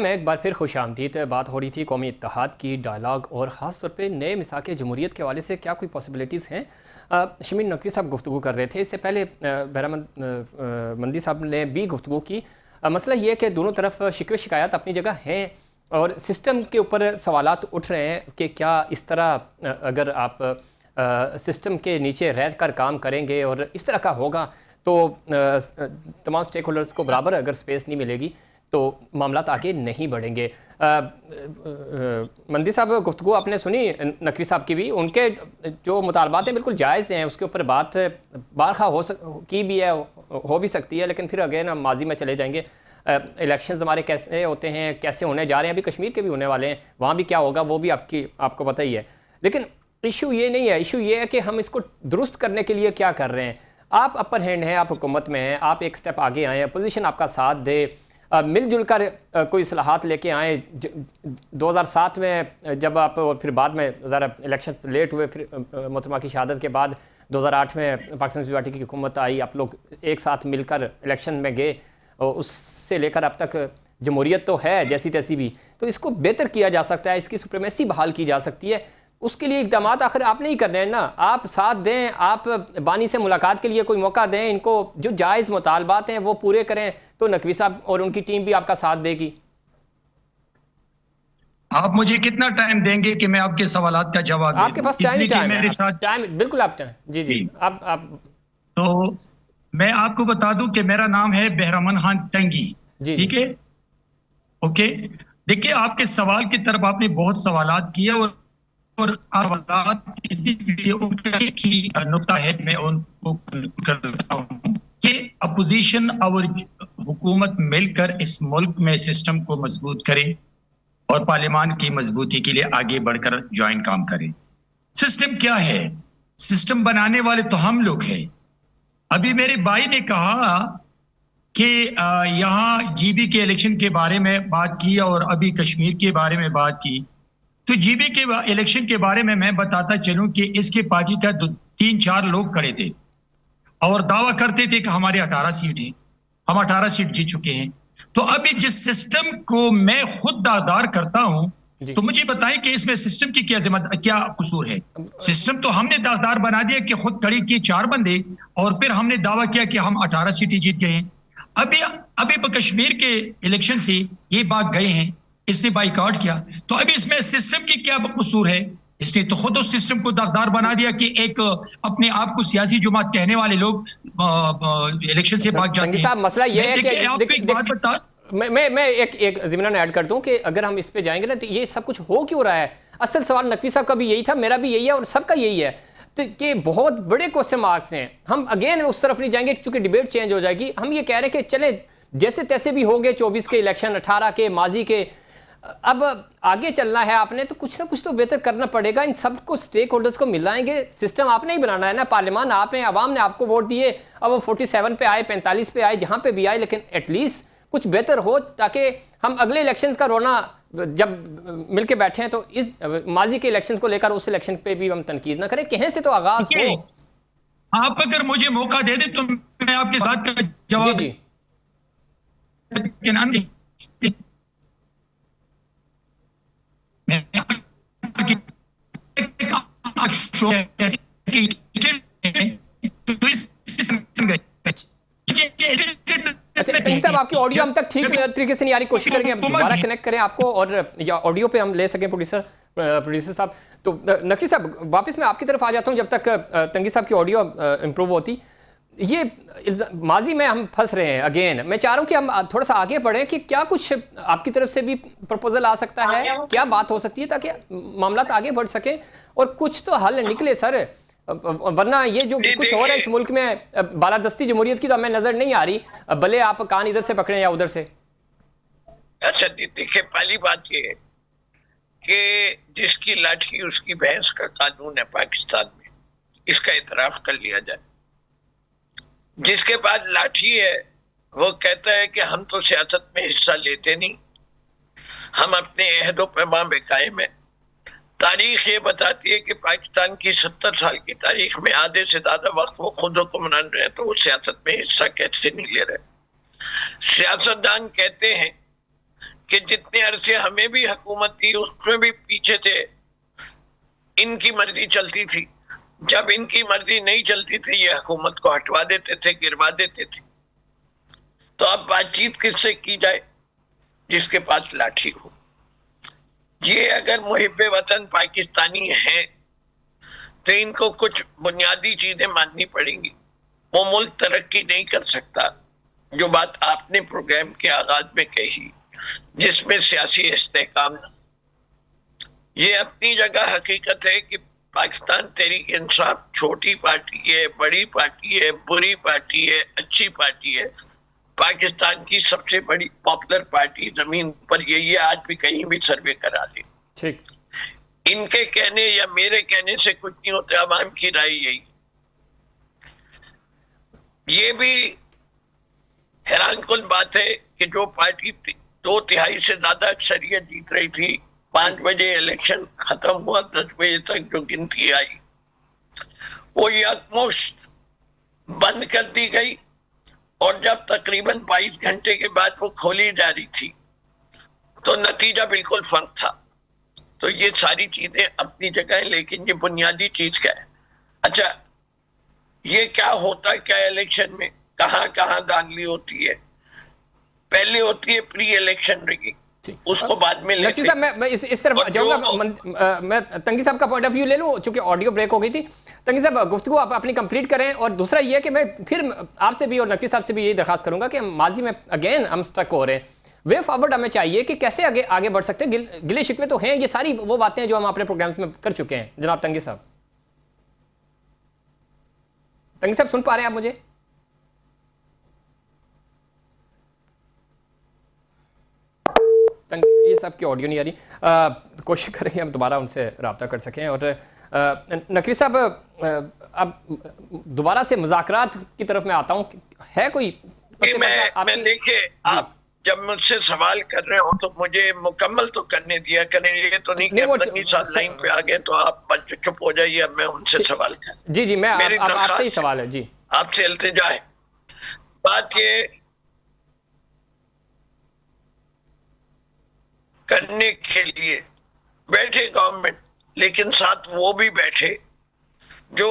में एक बार फिर खुशामदीद बात हो रही थी कौमी इत्तेहाद की डायलॉग और ख़ास तौर पे नए मिसाक जमहूरियत के हवाले से क्या कोई पॉसिबिलिटीज़ हैं। शमीर नकवी साहब गुफ्तगू कर रहे थे, इससे पहले मंदी साहब ने भी गुफ्तगू की। मसला ये है कि दोनों तरफ शिकवे शिकायत अपनी जगह हैं और सिस्टम के ऊपर सवालात उठ रहे हैं कि क्या इस तरह अगर आप सिस्टम के नीचे रह कर काम करेंगे और इस तरह का होगा तो तमाम स्टेक होल्डर्स को बराबर अगर स्पेस नहीं मिलेगी तो मामला आगे नहीं बढ़ेंगे। मंदी साहब गुफ्तगू आपने सुनी नकवी साहब की भी, उनके जो मुतालबात हैं बिल्कुल जायज़ हैं, उसके ऊपर बात बारखा की भी है, हो भी सकती है, लेकिन फिर अगेन हम माजी में चले जाएंगे। इलेक्शंस हमारे कैसे होते हैं, कैसे होने जा रहे हैं, अभी कश्मीर के भी होने वाले हैं, वहाँ भी क्या होगा वो भी आपको पता ही है। लेकिन इशू ये नहीं है, इशू ये है कि हम इसको दुरुस्त करने के लिए क्या कर रहे हैं। आप अपर हैंड हैं, आप हुकूमत में हैं, आप एक स्टेप आगे आएँ, अपोजिशन आपका साथ दे, मिलजुल कर कोई इस्लाहात लेके आए। 2007 में जब आप फिर बाद में ज़रा इलेक्शन लेट हुए, फिर मोहतरमा की शहादत के बाद 2008 में पाकिस्तान पीपल्स पार्टी की हुकूमत आई, आप लोग एक साथ मिलकर इलेक्शन में गए और उससे लेकर अब तक जमहूरियत तो है जैसी तैसी भी, तो इसको बेहतर किया जा सकता है, इसकी सुप्रीमेसी बहाल की जा सकती है। उसके लिए इक़दाम आखिर आप नहीं कर रहे हैं ना, आप साथ दें, आप बानी से मुलाकात के लिए कोई मौका दें, इनको जो जायज़ मुतालबात हैं वो पूरे करें, तो नकवी साहब और उनकी टीम भी आपका साथ देगी। आप मुझे कितना टाइम देंगे कि मैं आपके सवालात का जवाब दूं? आपके पास टाइम मेरे साथ टाइम बिल्कुल आप टाइम जी आप तो मैं आपको बता दूं कि मेरा नाम है बहरमन खान टंगी, ठीक है? ओके, देखिए आपके सवाल की तरफ आपने बहुत सवालात किए और नुकता है, मैं उनको करता हूं कि अपोजिशन और हुकूमत मिलकर इस मुल्क में सिस्टम को मजबूत करे और पार्लियामान की मजबूती के लिए आगे बढ़कर ज्वाइंट काम करे। सिस्टम क्या है? सिस्टम बनाने वाले तो हम लोग हैं। अभी मेरे भाई ने कहा कि यहाँ जीबी के इलेक्शन के बारे में बात की और अभी कश्मीर के बारे में बात की, तो जीबी के इलेक्शन के बारे में मैं बताता चलूं कि इसके पार्टी का 3-4 लोग खड़े थे और दावा करते थे कि हमारे 18 सीट हैं, हम 18 सीट जीत चुके हैं। तो अभी जिस सिस्टम को मैं खुद दागदार करता हूं, तो मुझे बताएं कि इसमें सिस्टम की क्या कसूर है? सिस्टम तो हमने दागदार बना दिया कि खुद खड़े किए 4 बंदे और फिर हमने दावा किया कि हम 18 सीटें जीत गए हैं। अभी कश्मीर के इलेक्शन से ये बात गए हैं, इसने बाइकआउट किया, तो अभी इसमें सिस्टम की क्या कसूर है? इसने तो खुद उस सिस्टम को दागदार बना दिया कि एक अपने आप को सियासी जुमात कहने वाले लोग इलेक्शन से भाग जाते हैं। मसला ये है कि आपको एक बात बता, मैं एक ज़मीना ऐड कर दूं कि अगर हम इस पे जाएंगे ना तो ये सब कुछ हो क्यों रहा है। असल सवाल नकवी साहब का भी यही था, मेरा भी यही है और सबका यही है, तो कि बहुत बड़े क्वेश्चन मार्क्स हैं। हम अगेन उस तरफ नहीं जाएंगे क्योंकि डिबेट चेंज हो जाएगी। हम ये कह रहे हैं कि चले जैसे तैसे भी हो गए, 24 के इलेक्शन, 18 के, माजी के, अब आगे चलना है आपने तो कुछ ना कुछ तो बेहतर करना पड़ेगा। इन सबको स्टेक होल्डर्स को मिलाएंगे, सिस्टम आपने ही बनाना है ना, पार्लियामान आप हैं, आवाम ने आपको वोट दिए, अब वो 47 पे आए, 45 पे आए, जहाँ पे भी आए, लेकिन एटलीस्ट कुछ बेहतर हो ताकि हम अगले इलेक्शंस का रोना जब मिलके बैठे हैं तो इस माजी के इलेक्शंस को लेकर उस इलेक्शन पे भी हम तनकीद ना करें, कहीं से तो आगाज हो। आप अगर मुझे मौका दे दे तो मैं आपके साथ का जवाब जी साहब आपकी ऑडियो हम तक ठीक तरीके से नहीं आ रही, कोशिश करेंगे दोबारा कनेक्ट करें आपको और या ऑडियो पे हम ले सकें प्रोड्यूसर साहब। तो नकवी साहब वापस मैं आपकी तरफ आ जाता हूं जब तक तंगी साहब की ऑडियो इंप्रूव होती। ये माजी में हम फंस रहे हैं अगेन। मैं चाह रहा हूं कि हम थोड़ा सा आगे बढ़ें कि क्या कुछ आपकी तरफ से भी प्रपोजल आ सकता है, क्या बात हो सकती है ताकि मामला आगे बढ़ सके और कुछ तो हल निकले सर, वरना ये जो कुछ हो रहा है इस मुल्क में बालादस्ती जमहूरियत की तो हमें नजर नहीं आ रही, भले आप कान इधर से पकड़े या उधर से। अच्छा देखिए, पहली बात ये है कि जिसकी लाठी उसकी भैंस का कानून है पाकिस्तान में, इसका इतराफ कर लिया जाए। जिसके पास लाठी है वो कहता है कि हम तो सियासत में हिस्सा लेते नहीं, हम अपने अहदो पैमां पे कायम है। तारीख ये बताती है कि पाकिस्तान की 70 साल की तारीख में आधे से ज्यादा वक्त वो खुद हुक्मरान रहे, तो वो सियासत में हिस्सा कैसे नहीं ले रहे। सियासतदान कहते हैं कि जितने अरसे हमें भी हुकूमत थी उसमें भी पीछे थे, इनकी मर्जी चलती थी। जब इनकी मर्जी नहीं चलती थी ये हुकूमत को हटवा देते थे, गिरवा देते थे। तो अब बातचीत किससे की जाए? जिसके पास लाठी हो। ये अगर मुहिब्बे वतन पाकिस्तानी हैं तो इनको कुछ बुनियादी चीजें माननी पड़ेंगी। वो मुल्क तरक्की नहीं कर सकता, जो बात आपने प्रोग्राम के आगाज में कही, जिसमें सियासी इस्तेहकाम ना। ये अपनी जगह हकीकत है कि पाकिस्तान तहरीक इंसाफ छोटी पार्टी है, बड़ी पार्टी है, बुरी पार्टी है, अच्छी पार्टी है, पाकिस्तान की सबसे बड़ी पॉपुलर पार्टी जमीन पर यही है। आज भी कहीं भी सर्वे करा ले, ठीक, इनके कहने या मेरे कहने से कुछ नहीं होता, आवाम की राय यही। ये भी हैरानकुन बात है कि जो पार्टी 2/3 से ज्यादा अक्सरियत जीत रही थी, 5 बजे इलेक्शन खत्म हुआ, 10 बजे तक जो गिनती आई वो यकमुश्त बंद कर दी गई। और जब तकरीबन 22 घंटे के बाद वो खोली जा रही थी तो नतीजा बिल्कुल फर्क था। तो ये सारी चीजें अपनी जगह है, लेकिन ये बुनियादी चीज क्या है? अच्छा, ये क्या होता क्या इलेक्शन में, कहां कहां धांधली होती है? पहले होती है प्री इलेक्शन रिगिंग, उसको बाद में लेते हैं। मैं इस तरफ जाऊंगा। मैं तंगी साहब का पॉइंट ऑफ व्यू ले लूं, चूंकि ऑडियो ब्रेक हो गई थी। तंगी साहब, गुफ्तगू आप अपनी कंप्लीट करें। और दूसरा ये कि मैं फिर आपसे भी और नकवी साहब से भी यही दरखास्त करूंगा कि माजी में अगेन हम स्टक हो रहे हैं। वे फॉरवर्ड हमें चाहिए कि कैसे आगे बढ़ सकते हैं। गिले शिकवे तो हैं, ये सारी वो बातें जो हम अपने प्रोग्राम्स में कर चुके हैं। जनाब तंगी साहब, तंगी साहब सुन पा रहे हैं आप मुझे? ये सब की ऑडियो नहीं आ रही। कोशिश करेंगे हम दोबारा उनसे रब्ता कर सकें। और नकवी साहब, अब दोबारा से मुज़ाकरात की तरफ मैं आता हूँ। है कोई मैं देखिए, आप जब मुझसे सवाल कर रहे हो तो मुझे मुकम्मल तो करने दिया करें। ये तो नहीं कि तंगी साहब लाइन पे आ गए तो आप चुप हो जाइए, अब मैं उनसे सवाल कर। जी, मैं आपसे ही सवाल है जी, आपसे इल्तिजा है। बात ये करने के लिए बैठे गवर्नमेंट, लेकिन साथ वो भी बैठे जो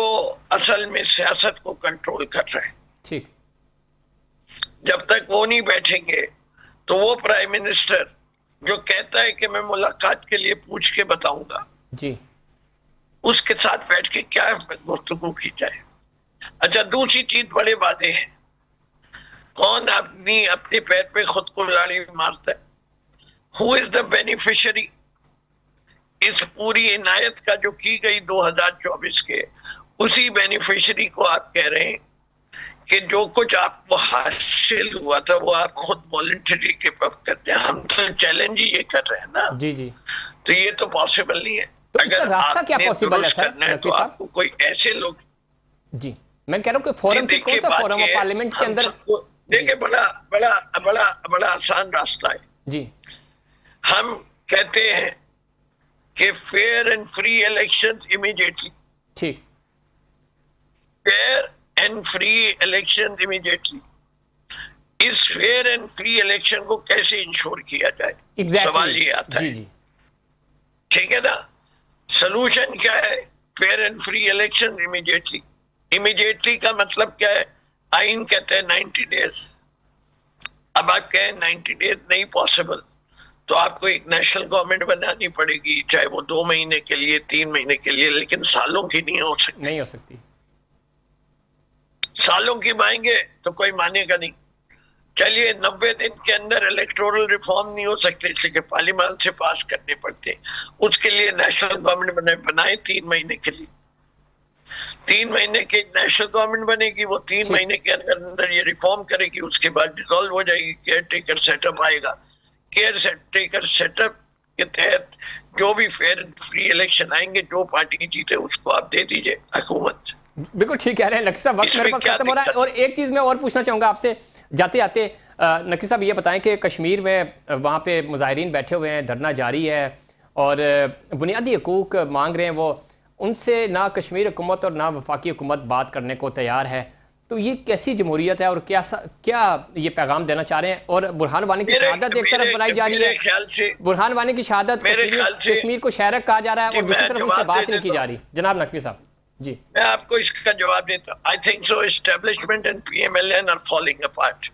असल में सियासत को कंट्रोल कर रहे हैं। ठीक, जब तक वो नहीं बैठेंगे तो वो प्राइम मिनिस्टर जो कहता है कि मैं मुलाकात के लिए पूछ के बताऊंगा जी, उसके साथ बैठ के क्या गुफ्तगू की जाए? अच्छा, दूसरी चीज बड़े वादे हैं। कौन आदमी अपने पैर पे खुद को लाड़ी मारता है? Who is the beneficiary? इस पूरी इनायत का जो की गई 2024 के, उसी बेनिफिशियरी को आप कह रहे हैं कि जो कुछ आपको हासिल हुआ था वो आप खुद वॉलंटरी के पब करते हैं। हम तो चैलेंज ही ये कर रहे हैं ना। जी जी, तो ये तो पॉसिबल नहीं है। तो अगर रास्ता क्या पॉसिबल है करना है तो आपको कोई ऐसे लोग, जी मैं कह रहा हूँ कि फोरम की कौन सा फोरम है पार्लियामेंट के अंदर? देखिए, बड़ा बड़ा बड़ा बड़ा आसान रास्ता है जी। हम कहते हैं कि fair and free elections immediately, ठीक, fair and free elections immediately. इस फेयर एंड फ्री इलेक्शन को कैसे इंश्योर किया जाए? सवाल ये आता है। ठीक है ना? सलूशन क्या है? Fair and free election immediately. Immediately का मतलब क्या है? आइन कहते हैं 90 डेज। अब आप कहें 90 डेज नहीं पॉसिबल, तो आपको एक नेशनल गवर्नमेंट बनानी पड़ेगी, चाहे वो 2 महीने के लिए, 3 महीने के लिए, लेकिन सालों की नहीं हो सकती। सालों की मांगे तो कोई मानेगा नहीं। चलिए, 90 दिन के अंदर इलेक्टोरल रिफॉर्म नहीं हो सकते, इसलिए पार्लियामेंट से पास करने पड़ते। उसके लिए नेशनल गवर्नमेंट बनाए 3 महीने के लिए। 3 महीने की नेशनल गवर्नमेंट बनेगी, वो 3 महीने के अंदर ये रिफॉर्म करेगी, उसके बाद डिसॉल्व हो जाएगी, केयर टेकर सेटअप आएगा। केयर टेकर सेटअप के तहत जो भी फेयर फ्री इलेक्शन आएंगे, जो पार्टी जीते उसको आप दे दीजिए हुकूमत। बिल्कुल ठीक कह रहे हैं नकवी साहब, वक्त मेरे पास खत्म हो रहा है। और एक चीज मैं और पूछना चाहूंगा आपसे जाते जाते। नकवी साहब, ये बताएं कि कश्मीर में वहाँ पे मुजाहिरीन बैठे हुए हैं, धरना जारी है और बुनियादी हकूक मांग रहे हैं वो, उनसे ना कश्मीर हुकूमत और ना वफाकी हुकूमत बात करने को तैयार है। तो ये कैसी जमहूरियत है और क्या ये पैगाम देना चाह रहे हैं? और बुरहान वानी की शहादत एक तरफ बनाई जा रही है, बुरहान वानी की शहादत, कश्मीर को शहरक कहा जा रहा है और दूसरी तरफ उससे बात नहीं की जा रही। जनाब नकवी साहब जी, मैं आपको इसका जवाब देता हूँ। I think so establishment and PMLN are falling apart.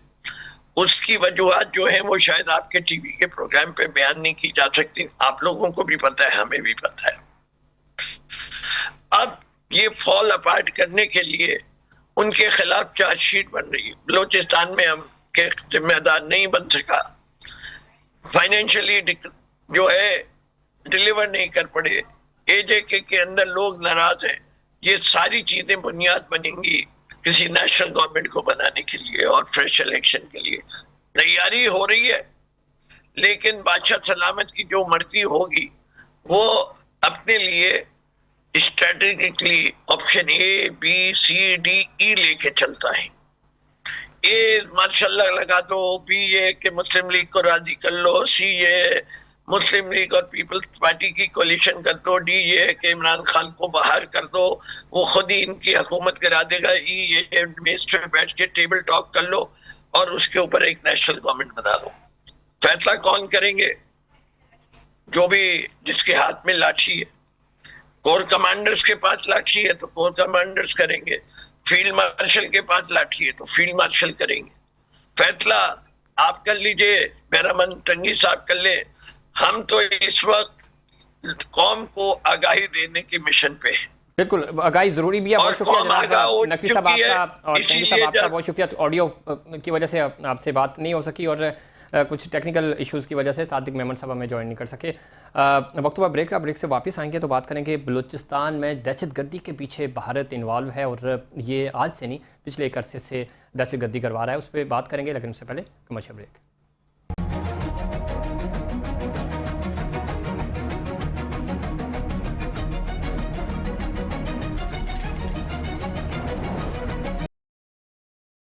उसकी वजूहत जो है वो शायद आपके टीवी के प्रोग्राम पे बयान नहीं की जा सकती। आप लोगों को भी पता है, हमें भी पता है। अब ये फॉल अपार्ट करने के लिए उनके खिलाफ चार्जशीट बन रही है। बलोचिस्तान में हम के जिम्मेदार नहीं बन सका, फाइनेंशियली जो है डिलीवर नहीं कर पड़े, AJK के अंदर लोग नाराज हैं। ये सारी चीजें बुनियाद बनेंगी किसी नेशनल गवर्नमेंट को बनाने के लिए और फ्रेश इलेक्शन के लिए। तैयारी हो रही है, लेकिन बादशाह सलामत की जो मर्जी होगी वो अपने लिए strategically option A, B, C, D, E लेके चलता है। A माशाल्लाह लगा दो, B ये कि मुस्लिम लीग को राजी कर लो, C ये मुस्लिम लीग और पीपल्स पार्टी की कोलिशन कर दो, D ये कि इमरान खान को बाहर कर दो, वो खुद ही इनकी हुकूमत करा देगा, E ये मेज पे बैठ के टेबल टॉक कर लो और उसके ऊपर एक नेशनल गवर्नमेंट बना लो। फैसला कौन करेंगे? जो भी जिसके हाथ में लाठी है। कोर कमांडर्स के पास लाठी है तो कोर कमांडर्स करेंगे, फील्ड मार्शल के पास लाठी है तो फील्ड मार्शल करेंगे। फैसला आप कर लीजिए, बैरामन टंगी साहब कर ले। हम तो इस वक्त कौम को आगाही देने की मिशन पे है। बिल्कुल, आगाही जरूरी भी है। बहुत शुक्रिया जनाब नकवी साहब आपका और टंगी साहब आपका, बहुत शुक्रिया। ऑडियो की वजह से आपसे बात नहीं हो सकी और कुछ टेक्निकल इश्यूज़ की वजह से सादिक मेमन साहब हमें ज्वाइन नहीं कर सके। वक्त हुआ ब्रेक का, ब्रेक से वापस आएंगे तो बात करेंगे बलूचिस्तान में दहशतगर्दी के पीछे भारत इन्वॉल्व है और ये आज से नहीं पिछले एक अरसे से दहशतगर्दी करवा रहा है, उस पर बात करेंगे। लेकिन उससे पहले कमर्शियल ब्रेक।